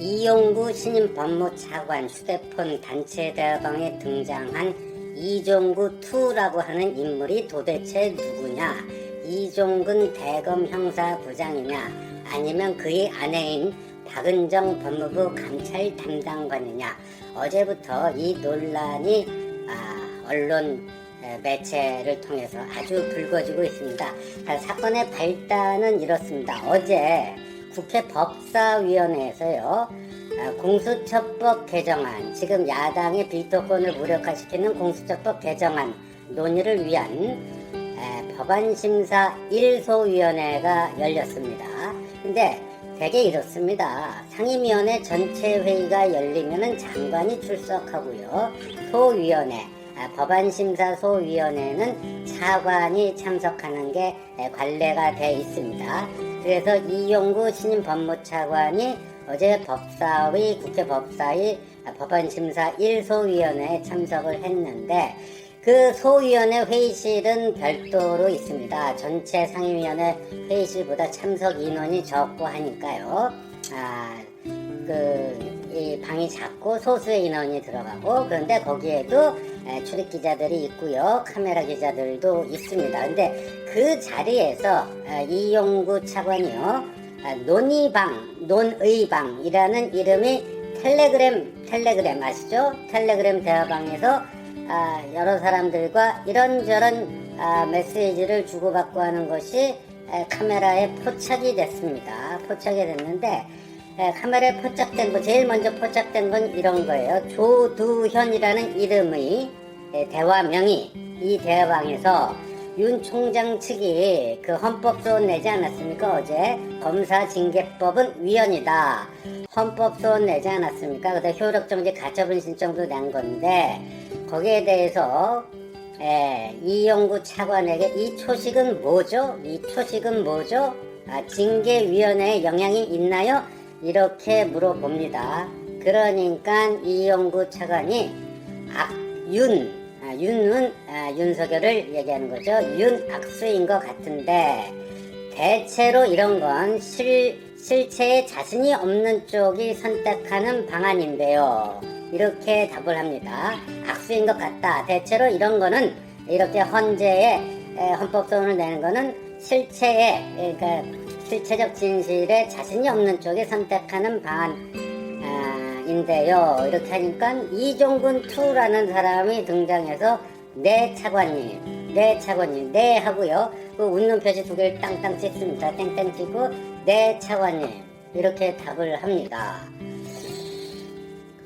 이용구 신임 법무차관 휴대폰 단체 대화방에 등장한 이종구2라고 하는 인물이 도대체 누구냐? 이종근 대검 형사부장이냐? 아니면 그의 아내인 박은정 법무부 감찰 담당관이냐? 어제부터 이 논란이 언론 매체를 통해서 아주 불거지고 있습니다. 사건의 발단은 이렇습니다. 어제 국회 법사위원회에서요, 공수처법 개정안, 지금 야당의 비토권을 무력화시키는 공수처법 개정안 논의를 위한 법안심사 1소위원회가 열렸습니다. 근데 되게 이렇습니다. 상임위원회 전체 회의가 열리면은 장관이 출석하고요. 소위원회, 법안심사소위원회는 차관이 참석하는 게 관례가 돼 있습니다. 그래서 이용구 신임 법무차관이 어제 법사위, 국회 법사위 법안심사 1소위원회에 참석을 했는데, 그 소위원회 회의실은 별도로 있습니다. 전체 상임위원회 회의실보다 참석 인원이 적고 하니까요. 이 방이 작고 소수의 인원이 들어가고, 그런데 거기에도 출입 기자들이 있고요. 카메라 기자들도 있습니다. 근데 그 자리에서 이용구 차관이요. 논의방이라는 이름이 텔레그램 아시죠? 텔레그램 대화방에서 여러 사람들과 이런저런 메시지를 주고받고 하는 것이 카메라에 포착이 됐습니다. 포착이 됐는데, 카메라에 포착된 거, 제일 먼저 포착된 건 이런 거예요. 조두현이라는 이름의 대화명이 이 대화방에서 윤 총장 측이 그 헌법소원 내지 않았습니까? 어제 검사징계법은 위헌이다, 헌법소원 내지 않았습니까? 그다음 효력정지 가처분 신청도 낸 건데, 거기에 대해서 이용구 차관에게 이 초식은 뭐죠? 징계위원회에 영향이 있나요? 이렇게 물어봅니다. 그러니까 이용구 차관이 윤은 윤석열을 얘기하는 거죠. 윤 악수인 것 같은데, 대체로 이런 건 실체에 자신이 없는 쪽이 선택하는 방안인데요. 이렇게 답을 합니다. 악수인 것 같다. 대체로 이런 거는, 이렇게 헌재에 헌법소원을 내는 거는 그러니까 실체적 진실에 자신이 없는 쪽이 선택하는 방안인데요. 이렇게 하니까 이종근2라는 사람이 등장해서 네 차관님 하고요. 그 웃는 표시 두 개를 땅땅 찍습니다. 땡땡 찍고 네 차관님 이렇게 답을 합니다.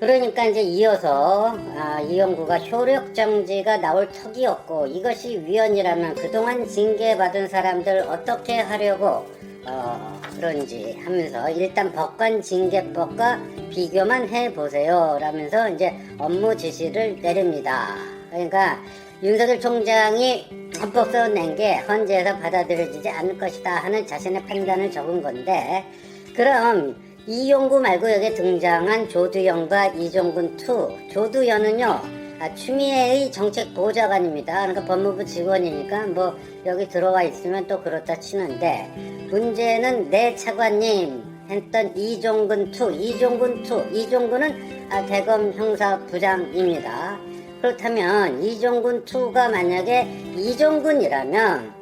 그러니까 이제 이어서 이용구가 효력정지가 나올 턱이 없고 이것이 위헌이라면 그동안 징계받은 사람들 어떻게 하려고 그런지 하면서 일단 법관징계법과 비교만 해보세요 라면서 이제 업무 지시를 내립니다. 그러니까 윤석열 총장이 헌법소원 낸 게 헌재에서 받아들여지지 않을 것이다 하는 자신의 판단을 적은 건데, 그럼 이용구 말고 여기에 등장한 조두현과 이종근2, 조두현은요 추미애의 정책보좌관입니다. 그러니까 법무부 직원이니까 뭐 여기 들어와 있으면 또 그렇다 치는데, 문제는 네 차관님 했던 이종근은 대검 형사부장입니다. 그렇다면 이종근2가 만약에 이종근이라면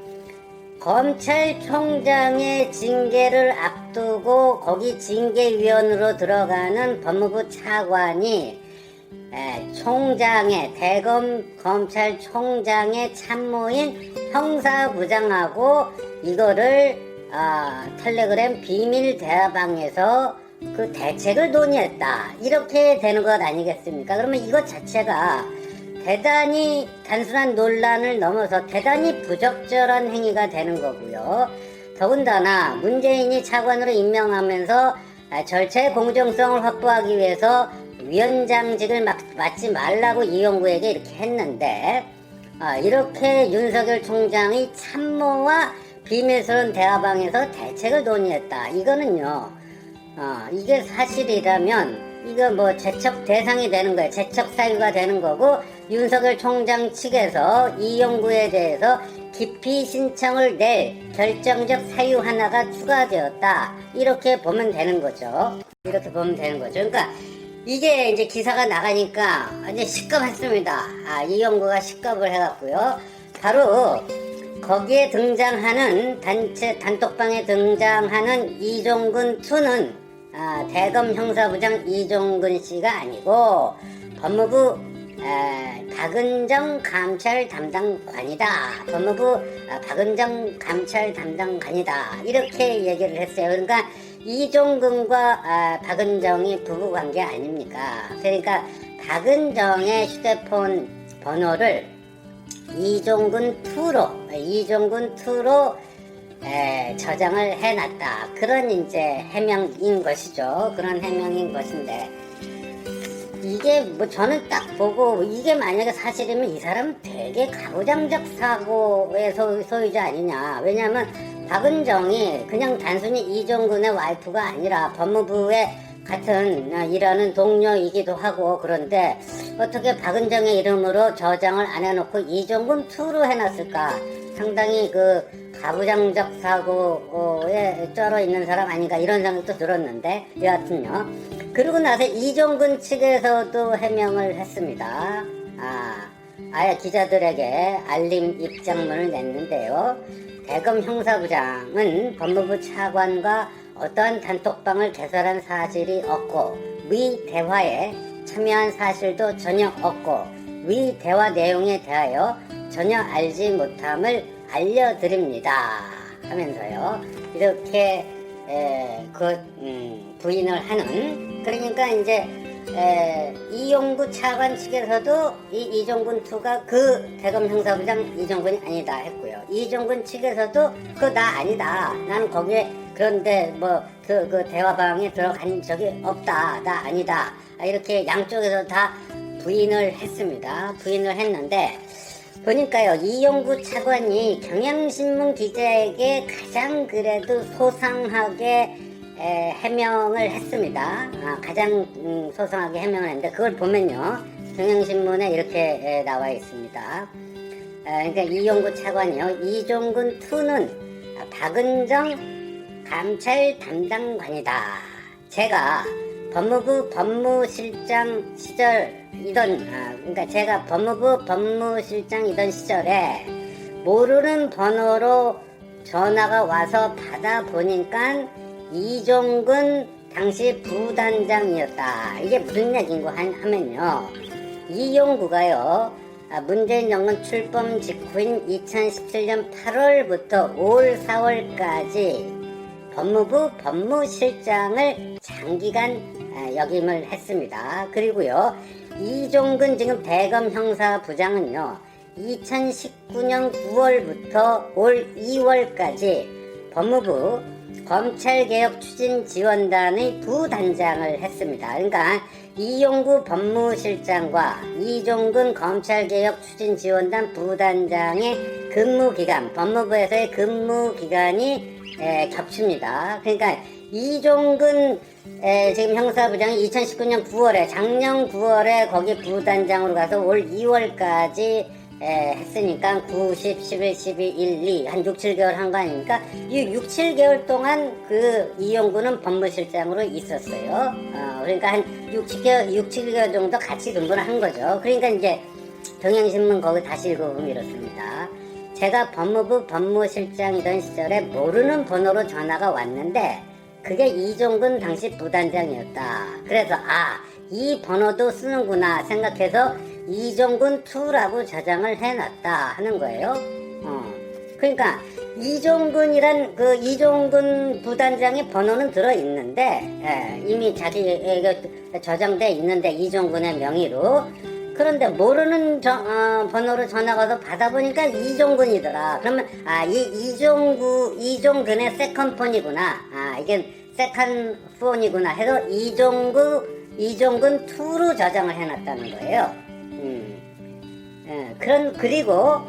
검찰총장의 징계를 앞두고 거기 징계위원으로 들어가는 법무부 차관이 대검 검찰총장의 참모인 형사부장하고 이거를 텔레그램 비밀 대화방에서 그 대책을 논의했다, 이렇게 되는 것 아니겠습니까? 그러면 이것 자체가 대단히 단순한 논란을 넘어서 대단히 부적절한 행위가 되는 거고요. 더군다나 문재인이 차관으로 임명하면서 절차의 공정성을 확보하기 위해서 위원장직을 맡지 말라고 이용구에게 이렇게 했는데, 이렇게 윤석열 총장의 참모와 비밀스러운 대화방에서 대책을 논의했다. 이거는요, 이게 사실이라면 이거 뭐 제척 대상이 되는 거예요. 제척 사유가 되는 거고, 윤석열 총장 측에서 이용구에 대해서 기피 신청을 낼 결정적 사유 하나가 추가되었다, 이렇게 보면 되는 거죠. 이렇게 보면 되는 거죠. 그러니까 이게 이제 기사가 나가니까 이제 시급했습니다. 이용구가 시급을 해갖고요. 바로 거기에 등장하는 단톡방에 등장하는 이종근 2는 대검 형사부장 이종근 씨가 아니고 법무부 박은정 감찰 담당관이다. 법무부 박은정 감찰 담당관이다. 이렇게 얘기를 했어요. 그러니까 이종근과 박은정이 부부관계 아닙니까? 그러니까 박은정의 휴대폰 번호를 이종근 2로 저장을 해놨다. 그런 이제 해명인 것이죠. 그런 해명인 것인데, 이게 뭐 저는 딱 보고 이게 만약에 사실이면 이 사람 되게 가부장적 사고의 소유자 아니냐. 왜냐하면 박은정이 그냥 단순히 이종근의 와이프가 아니라 법무부에 같은 일하는 동료이기도 하고, 그런데 어떻게 박은정의 이름으로 저장을 안 해놓고 이종근 2로 해놨을까? 상당히 그 가부장적 사고에 쩔어 있는 사람 아닌가 이런 생각도 들었는데, 여하튼요. 그러고 나서 이종근 측에서도 해명을 했습니다. 아예 기자들에게 알림 입장문을 냈는데요. 대검 형사부장은 법무부 차관과 어떠한 단톡방을 개설한 사실이 없고 위 대화에 참여한 사실도 전혀 없고 위 대화 내용에 대하여 전혀 알지 못함을 알려드립니다 하면서요. 이렇게 부인을 하는, 그러니까 이제 이용구 차관 측에서도 이종근 2가 그 대검 형사부장 이종근이 아니다 했고요. 이종근 측에서도 그 나 아니다. 나는 거기에 그런데 뭐 그 대화방에 들어간 적이 없다. 나 아니다. 이렇게 양쪽에서 다 부인을 했습니다. 부인을 했는데 보니까요, 이용구 차관이 경향신문 기자에게 가장 그래도 소상하게 해명을 했습니다. 가장 소상하게 해명을 했는데, 그걸 보면요, 경향신문에 이렇게 나와 있습니다. 그러니까 이용구 차관이요, 이종근 2는 박은정 감찰 담당관이다. 제가 법무부 법무실장 시절이던, 그러니까 제가 법무부 법무실장이던 시절에 모르는 번호로 전화가 와서 받아보니까 이종근 당시 부단장이었다. 이게 무슨 얘기인고 하면요, 이용구가요, 문재인 정권 출범 직후인 2017년 8월부터 올 4월까지 법무부 법무실장을 장기간 역임을 했습니다. 그리고요, 이종근 지금 대검 형사부장은요, 2019년 9월부터 올 2월까지 법무부 검찰개혁 추진지원단의 부단장을 했습니다. 그러니까 이용구 법무실장과 이종근 검찰개혁 추진지원단 부단장의 근무기간, 법무부에서의 근무기간이 겹칩니다. 그러니까 이종근 지금 형사부장이 2019년 9월에, 작년 9월에 거기 부단장으로 가서 올 2월까지 했으니까 9, 10, 11, 12, 1, 2 한 6, 7개월 한 거 아닙니까? 이 6, 7개월 동안 그 이용구는 법무실장으로 있었어요. 그러니까 한 6, 7개월 정도 같이 근무를 한 거죠. 그러니까 이제 경향신문 거기 다시 읽어보면 이렇습니다. 제가 법무부 법무실장이던 시절에 모르는 번호로 전화가 왔는데 그게 이종근 당시 부단장이었다. 그래서 이 번호도 쓰는구나 생각해서 이종근 2라고 저장을 해놨다 하는 거예요. 그러니까 이종근이란 그 이종근 부단장의 번호는 들어있는데 이미 자기에게 저장돼 있는데 이종근의 명의로, 그런데 모르는 번호로 전화가 와서 받아보니까 이종근이더라. 그러면 이종근의 세컨폰이구나. 이게 세컨폰이구나 해서 이종근 2로 저장을 해놨다는 거예요. 그리고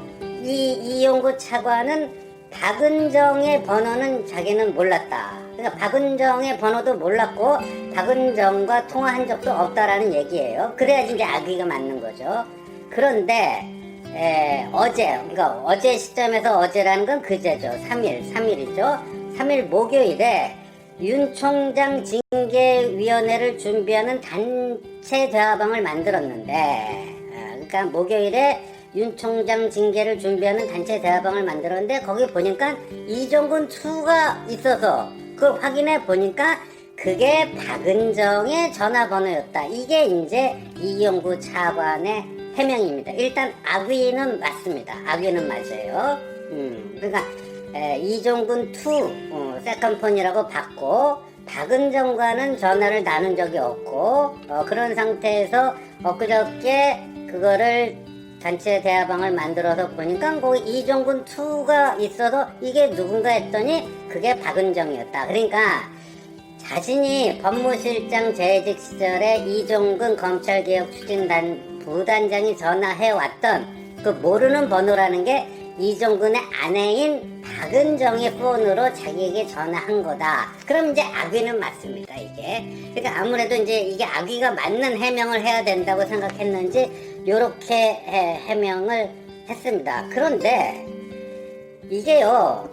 이용구 차관은 박은정의 번호는 자기는 몰랐다. 그러니까 박은정의 번호도 몰랐고 박은정과 통화한 적도 없다라는 얘기예요. 그래야지 이제 악의가 맞는 거죠. 그런데 그러니까 어제 시점에서 어제라는 건 그제죠. 3일이죠. 3일 목요일에 윤 총장 징계위원회를 준비하는 단체 대화방을 만들었는데, 그러니까 목요일에 윤 총장 징계를 준비하는 단체 대화방을 만들었는데, 거기 보니까 이종근 2가 있어서 그걸 확인해 보니까 그게 박은정의 전화번호였다. 이게 이제 이용구 차관의 해명입니다. 일단 악의는 맞습니다. 악의는 맞아요. 그러니까 이종근 2 세컨폰이라고 받고 박은정과는 전화를 나눈 적이 없고 그런 상태에서 엊그저께 그거를 단체 대화방을 만들어서 보니까 거기 이종근 2가 있어서 이게 누군가 했더니 그게 박은정이었다. 그러니까 자신이 법무실장 재직 시절에 이종근 검찰개혁 추진단 부단장이 전화해왔던 그 모르는 번호라는 게 이종근의 아내인 박은정의 폰으로 자기에게 전화한 거다. 그럼 이제 악의는 맞습니다, 이게. 그러니까 아무래도 이제 이게 악의가 맞는 해명을 해야 된다고 생각했는지 요렇게 해명을 했습니다. 그런데 이게요,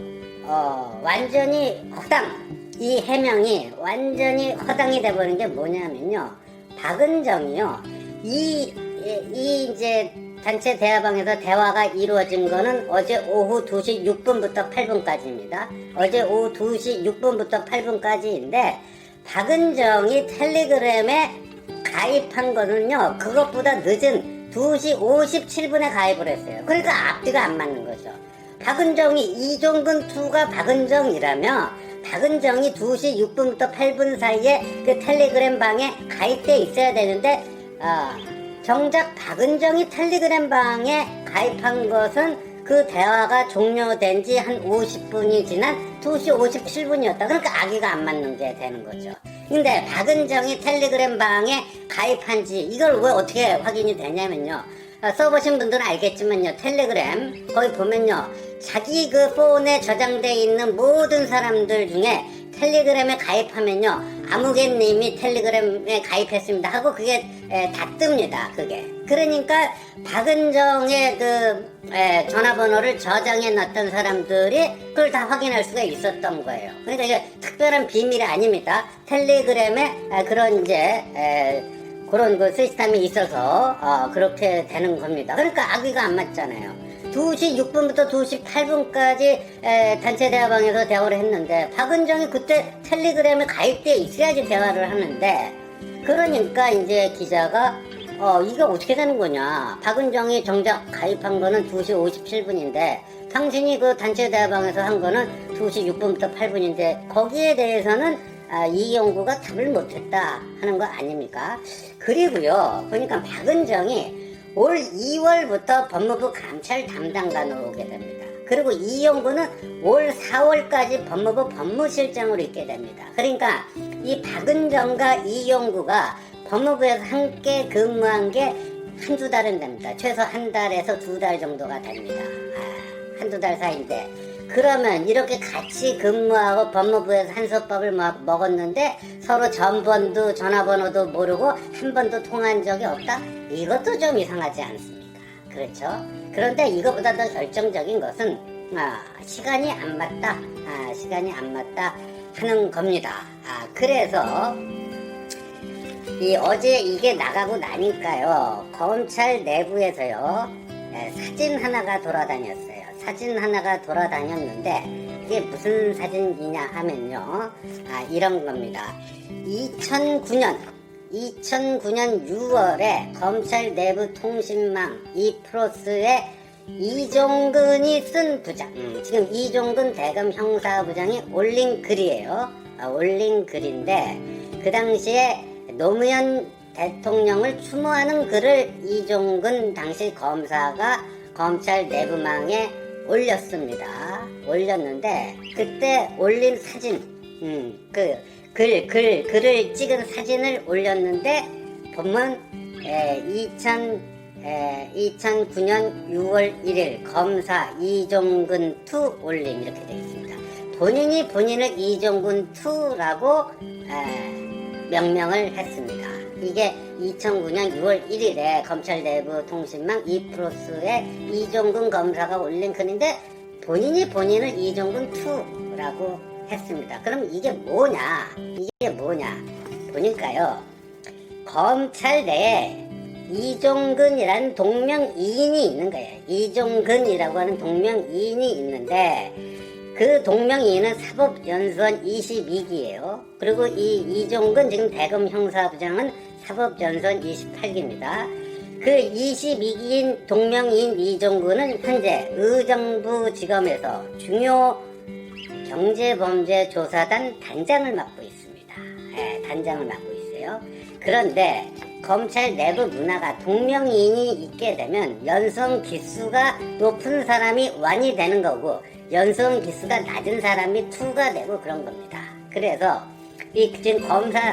완전히 허당. 이 해명이 완전히 허당이 돼버린 게 뭐냐면요. 박은정이요. 이 이제 단체 대화방에서 대화가 이루어진 거는 어제 오후 2시 6분부터 8분까지입니다. 어제 오후 2시 6분부터 8분까지인데 박은정이 텔레그램에 가입한 거는요. 그것보다 늦은 2시 57분에 가입을 했어요. 그러니까 앞뒤가 안 맞는 거죠. 박은정이 이종근 2가 박은정이라며 박은정이 2시 6분부터 8분 사이에 그 텔레그램 방에 가입돼 있어야 되는데 정작 박은정이 텔레그램 방에 가입한 것은 그 대화가 종료된 지 한 50분이 지난 2시 57분이었다. 그러니까 악의가 안 맞는 게 되는 거죠. 근데 박은정이 텔레그램 방에 가입한지 이걸 왜 어떻게 확인이 되냐면요. 써보신 분들은 알겠지만요. 텔레그램 거기 보면요. 자기 그 폰에 저장되어 있는 모든 사람들 중에 텔레그램에 가입하면요. 아무개님이 텔레그램에 가입했습니다 하고 그게 다 뜹니다. 그게. 그러니까 박은정의 그 전화번호를 저장해 놨던 사람들이 그걸 다 확인할 수가 있었던 거예요. 그러니까 이게 특별한 비밀이 아닙니다. 텔레그램에 그런 이제 그런 그 시스템이 있어서 그렇게 되는 겁니다. 그러니까 악의가 안 맞잖아요. 2시 6분부터 2시 8분까지 단체 대화방에서 대화를 했는데 박은정이 그때 텔레그램에 가입돼 있어야지 대화를 하는데 그러니까 이제 기자가 이게 어떻게 되는 거냐. 박은정이 정작 가입한 거는 2시 57분인데 당신이 그 단체 대화방에서 한 거는 2시 6분부터 8분인데 거기에 대해서는 이용구가 답을 못했다 하는 거 아닙니까? 그리고요 보니까 박은정이 올 2월부터 법무부 감찰 담당관으로 오게 됩니다. 그리고 이용구는 올 4월까지 법무부 법무실장으로 있게 됩니다. 그러니까 이 박은정과 이용구가 법무부에서 함께 근무한 게 한두 달은 됩니다. 최소 한 달에서 2달 정도가 됩니다. 한두 달 사이인데 그러면 이렇게 같이 근무하고 법무부에서 한솥밥을 먹었는데 서로 전번도 전화번호도 모르고 한 번도 통화한 적이 없다? 이것도 좀 이상하지 않습니까? 그렇죠? 그런데 이것보다 더 결정적인 것은 시간이 안 맞다. 시간이 안 맞다 하는 겁니다. 그래서 어제 이게 나가고 나니까요. 검찰 내부에서요. 사진 하나가 돌아다녔어요. 사진 하나가 돌아다녔는데 이게 무슨 사진이냐 하면요. 이런 겁니다. 2009년 6월에 검찰 내부 통신망 이프로스에 이종근이 쓴 부장, 지금 이종근 대검 형사부장이 올린 글이에요. 올린 글인데 그 당시에 노무현 대통령을 추모하는 글을 이종근 당시 검사가 검찰 내부망에 올렸습니다. 올렸는데 그때 올린 사진, 글을 찍은 사진을 올렸는데 보면 2009년 6월 1일 검사 이종근 2 올림 이렇게 되어 있습니다. 본인이 본인을 이종근 2라고 명명을 했습니다. 이게 2009년 6월 1일에 검찰 내부 통신망 이프로스에 이종근 검사가 올린 글인데 본인이 본인을 이종근 2라고 했습니다. 그럼 이게 뭐냐? 보니까요. 검찰 내에 이종근이라는 동명이인이 있는 거예요. 이종근이라고 하는 동명이인이 있는데 그 동명이인은 사법연수원 22기예요. 그리고 이 이종근 지금 대검 형사부장은 사법연수원 28기입니다. 그 22기인 동명이인 이종근은 현재 의정부지검에서 중요 경제범죄조사단 단장을 맡고 있습니다. 네, 단장을 맡고 있어요. 그런데 검찰 내부 문화가 동명이인이 있게 되면 연수원 기수가 높은 사람이 완이 되는 거고 연수원 기수가 낮은 사람이 투가 되고 그런 겁니다. 그래서 이 지금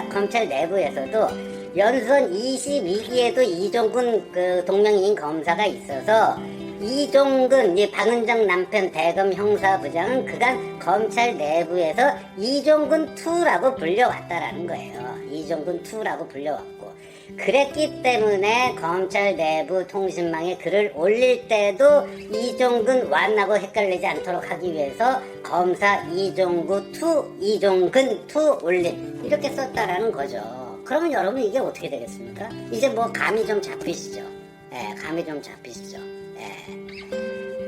검찰 내부에서도 연수원 22기에도 이종근 그 동명이인 검사가 있어서 이종근, 박은정 남편 대검 형사부장은 그간 검찰 내부에서 이종근 2라고 불려왔다라는 거예요. 이종근 2라고 불려왔고. 그랬기 때문에 검찰 내부 통신망에 글을 올릴 때도 이종근 1하고 헷갈리지 않도록 하기 위해서 검사 이종근 2 올림 이렇게 썼다라는 거죠. 그러면 여러분 이게 어떻게 되겠습니까? 이제 뭐 감이 좀 잡히시죠? 예, 감이 좀 잡히시죠? 예.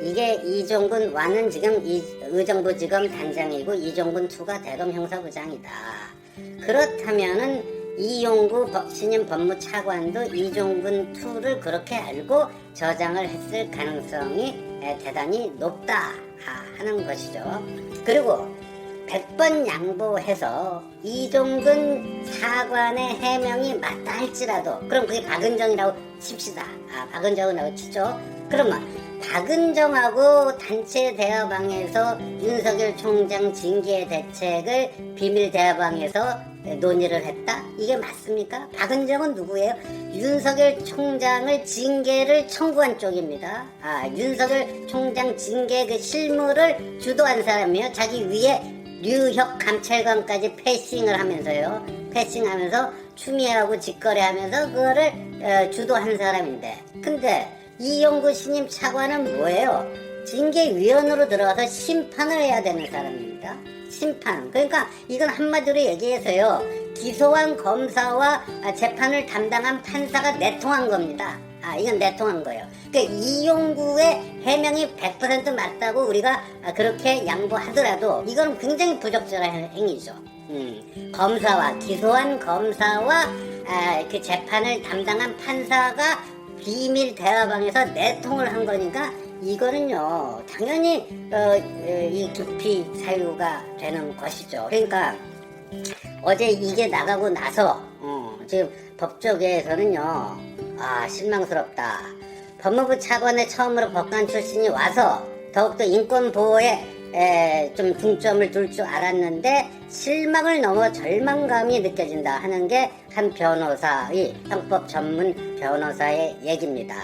이게 이종근 1은 지금 의정부지검 단장이고 이종근 2가 대검 형사부장이다. 그렇다면은 이용구 신임 법무차관도 이종근 2를 그렇게 알고 저장을 했을 가능성이 대단히 높다 하는 것이죠. 그리고 100번 양보해서 이종근 차관의 해명이 맞다 할지라도 그럼 그게 박은정이라고 칩시다. 박은정이라고 치죠. 그러면 박은정하고 단체 대화방에서 윤석열 총장 징계 대책을 비밀 대화방에서 논의를 했다? 이게 맞습니까? 박은정은 누구예요? 윤석열 총장을 징계를 청구한 쪽입니다. 윤석열 총장 징계 그 실무를 주도한 사람이에요. 자기 위에 류혁 감찰관까지 패싱을 하면서요. 패싱하면서 추미애하고 직거래하면서 그거를 주도한 사람인데 근데 이용구 신임 차관은 뭐예요? 징계위원으로 들어가서 심판을 해야 되는 사람입니다. 심판. 그러니까 이건 한마디로 얘기해서요. 기소한 검사와 재판을 담당한 판사가 내통한 겁니다. 이건 내통한 거예요. 그러니까 이용구의 해명이 100% 맞다고 우리가 그렇게 양보하더라도 이건 굉장히 부적절한 행위죠. 검사와 기소한 검사와 그 재판을 담당한 판사가 비밀 대화방에서 내통을 한 거니까 이거는요 당연히 이 기피 사유가 되는 것이죠. 그러니까 어제 이게 나가고 나서 지금 법조계에서는요 실망스럽다. 법무부 차관에 처음으로 법관 출신이 와서 더욱더 인권 보호에 좀 중점을 둘 줄 알았는데 실망을 넘어 절망감이 느껴진다 하는 게 한 변호사의 형법 전문 변호사의 얘기입니다.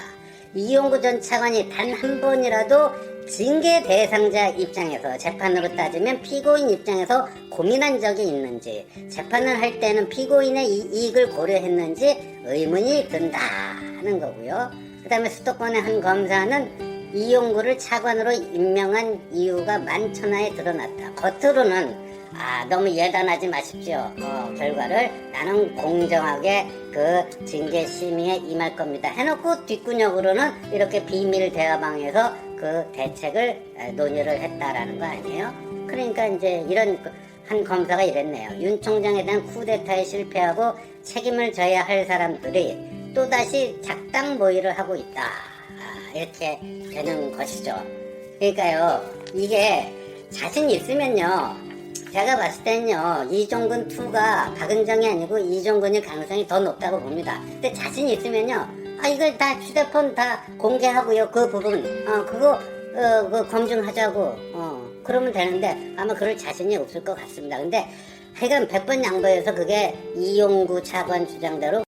이용구 전 차관이 단 한 번이라도 징계 대상자 입장에서 재판으로 따지면 피고인 입장에서 고민한 적이 있는지 재판을 할 때는 피고인의 이익을 고려했는지 의문이 든다 하는 거고요. 그 다음에 수도권의 한 검사는 이용구를 차관으로 임명한 이유가 만천하에 드러났다. 겉으로는 너무 예단하지 마십시오. 결과를 나는 공정하게 그 징계 심의에 임할 겁니다. 해놓고 뒷구녕으로는 이렇게 비밀 대화방에서 그 대책을 논의를 했다라는 거 아니에요? 그러니까 이제 이런 한 검사가 이랬네요. 윤 총장에 대한 쿠데타에 실패하고 책임을 져야 할 사람들이 또다시 작당 모의를 하고 있다. 이렇게 되는 것이죠. 그러니까요, 이게 자신 있으면요, 제가 봤을 때는요, 이종근 2가 박은정이 아니고 이종근일 가능성이 더 높다고 봅니다. 근데 자신 있으면요, 이걸 다 휴대폰 다 공개하고요, 그 부분, 그거 검증하자고, 그러면 되는데 아마 그럴 자신이 없을 것 같습니다. 근데 하여간 100번 양보해서 그게 이용구 차관 주장대로